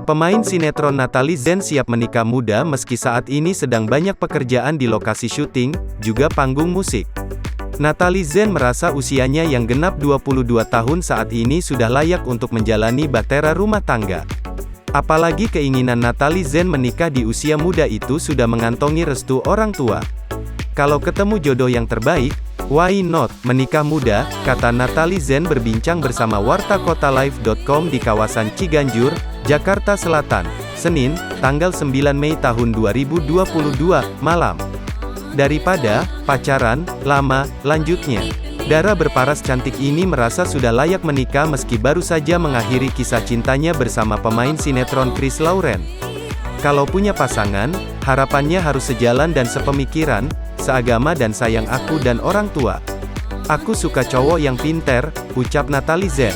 Pemain sinetron Natalie Zen siap menikah muda meski saat ini sedang banyak pekerjaan di lokasi syuting, juga panggung musik. Natalie Zen merasa usianya yang genap 22 tahun saat ini sudah layak untuk menjalani bahtera rumah tangga. Apalagi keinginan Natalie Zen menikah di usia muda itu sudah mengantongi restu orang tua. Kalau ketemu jodoh yang terbaik, why not, menikah muda, kata Natalie Zen berbincang bersama wartakotalive.com di kawasan Ciganjur, Jakarta Selatan, Senin, tanggal 9 Mei tahun 2022, malam. Daripada pacaran lama, lanjutnya. Dara berparas cantik ini merasa sudah layak menikah meski baru saja mengakhiri kisah cintanya bersama pemain sinetron Chris Lauren. Kalau punya pasangan, harapannya harus sejalan dan sepemikiran, seagama dan sayang aku dan orang tua. Aku suka cowok yang pinter, ucap Natalie Zen.